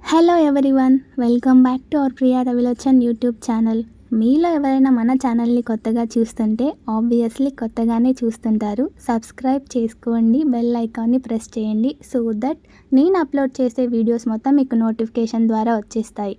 Hello everyone, welcome back to our Priya Ravilochan YouTube channel. మీలో ఎవరైనా మన ఛానల్ని కొత్తగా చూస్తుంటే ఆబ్వియస్లీ కొత్తగానే చూస్తుంటారు. సబ్స్క్రైబ్ చేసుకోండి, బెల్ ఐకాన్ని ప్రెస్ చేయండి సో దట్ నేను అప్లోడ్ చేసే వీడియోస్ మొత్తం మీకు నోటిఫికేషన్ ద్వారా వచ్చేస్తాయి.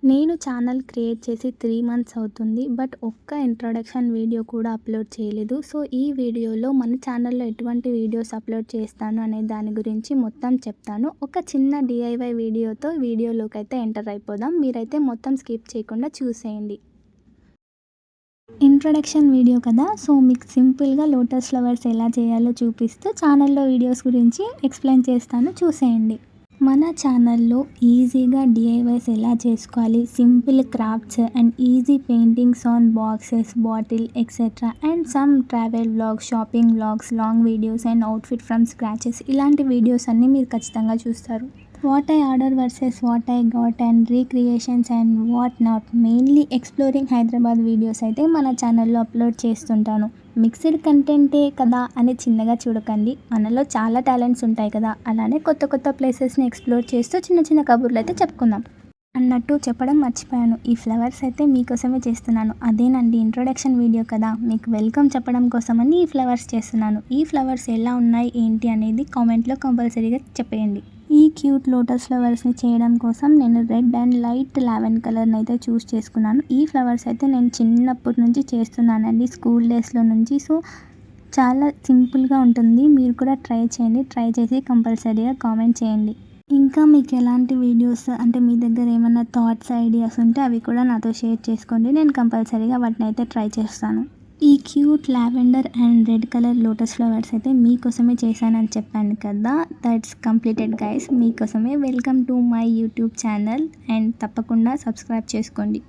నేను ఛానల్ క్రియేట్ చేసి 3 మంత్స్ అవుతుంది, బట్ ఒక్క ఇంట్రొడక్షన్ వీడియో కూడా అప్లోడ్ చేయలేదు. సో ఈ వీడియోలో మన ఛానల్లో ఎటువంటి వీడియోస్ అప్లోడ్ చేస్తాను అనే దాని గురించి మొత్తం చెప్తాను. ఒక చిన్న డిఐవై వీడియోతో వీడియోలోకి అయితే ఎంటర్ అయిపోదాం. మీరైతే మొత్తం స్కిప్ చేయకుండా చూసేయండి. ఇంట్రొడక్షన్ వీడియో కదా, సో మీకు సింపుల్గా లోటస్ ఫ్లవర్స్ ఎలా చేయాలో చూపిస్తూ ఛానల్లో వీడియోస్ గురించి ఎక్స్ప్లెయిన్ చేస్తాను, చూసేయండి. మన ఛానల్లో ఈజీగా డిఐవైస్ ఎలా చేసుకోవాలి, simple crafts and easy paintings on boxes, bottle etcetera and some travel vlogs, shopping vlogs, long videos and outfit from scratches, ఇలాంటి వీడియోస్ అన్నీ మీరు ఖచ్చితంగా చూస్తారు. What I order versus what I got and recreations and what not, mainly exploring Hyderabad videos అయితే మన ఛానల్లో upload చేస్తుంటాను. Mixed కంటెంటే కదా అని చిన్నగా చూడకండి, మనలో చాలా టాలెంట్స్ ఉంటాయి కదా, అలానే కొత్త కొత్త ప్లేసెస్ని ఎక్స్ప్లోర్ చేస్తూ చిన్న చిన్న కబుర్లు అయితే చెప్పుకుందాం. అన్నట్టు చెప్పడం మర్చిపోయాను, ఈ ఫ్లవర్స్ అయితే మీకోసమే చేస్తున్నాను. అదేనండి ఇంట్రొడక్షన్ వీడియో కదా, మీకు వెల్కమ్ చెప్పడం కోసమని ఈ ఫ్లవర్స్ చేస్తున్నాను. ఈ ఫ్లవర్స్ ఎలా ఉన్నాయి ఏంటి అనేది కామెంట్లో కంపల్సరీగా చెప్పేయండి. ఈ క్యూట్ లోటస్ ఫ్లవర్స్ని చేయడం కోసం నేను రెడ్ అండ్ లైట్ లావెండర్ కలర్ని అయితే చూస్ చేసుకున్నాను. ఈ ఫ్లవర్స్ అయితే నేను చిన్నప్పటి నుంచి చేస్తున్నానండి, స్కూల్ డేస్లో నుంచి. సో చాలా సింపుల్గా ఉంటుంది, మీరు కూడా ట్రై చేయండి. ట్రై చేసి కంపల్సరీగా కామెంట్ చేయండి. ఇంకా మీకు ఎలాంటి వీడియోస్ అంటే మీ దగ్గర ఏమైనా థాట్స్, ఐడియాస్ ఉంటే అవి కూడా నాతో షేర్ చేసుకోండి, నేను కంపల్సరీగా వాటిని అయితే ట్రై చేస్తాను. ఈ cute lavender and red colour lotus flowers అయితే మీకోసమే చేశానని చెప్పాను కదా, దట్స్ కంప్లీటెడ్ గైస్. మీకోసమే. Welcome to my YouTube channel and తప్పకుండా సబ్స్క్రైబ్ చేసుకోండి.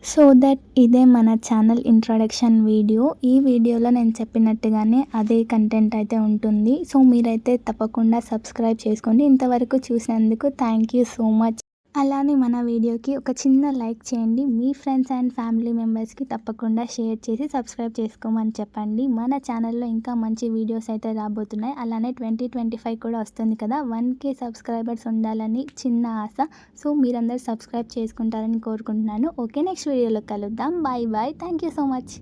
సో దట్ ఇదే మన ఛానల్ ఇంట్రొడక్షన్ వీడియో. ఈ వీడియోలో నేను చెప్పినట్టుగానే అదే కంటెంట్ అయితే ఉంటుంది. సో మీరైతే తప్పకుండా సబ్స్క్రైబ్ చేసుకోండి. ఇంతవరకు చూసినందుకు థ్యాంక్ యూ సో మచ్. అలానే మన వీడియోకి ఒక చిన్న లైక్ చేయండి. మీ ఫ్రెండ్స్ అండ్ ఫ్యామిలీ మెంబర్స్కి తప్పకుండా షేర్ చేసి సబ్స్క్రైబ్ చేసుకోమని చెప్పండి. మన ఛానల్లో ఇంకా మంచి వీడియోస్ అయితే రాబోతున్నాయి. అలానే 2025 కూడా వస్తుంది కదా, 1K సబ్స్క్రైబర్స్ ఉండాలని చిన్న ఆశ. సో మీరందరూ సబ్స్క్రైబ్ చేసుకుంటారని కోరుకుంటున్నాను. ఓకే, నెక్స్ట్ వీడియోలో కలుద్దాం. Bye bye, thank you so much.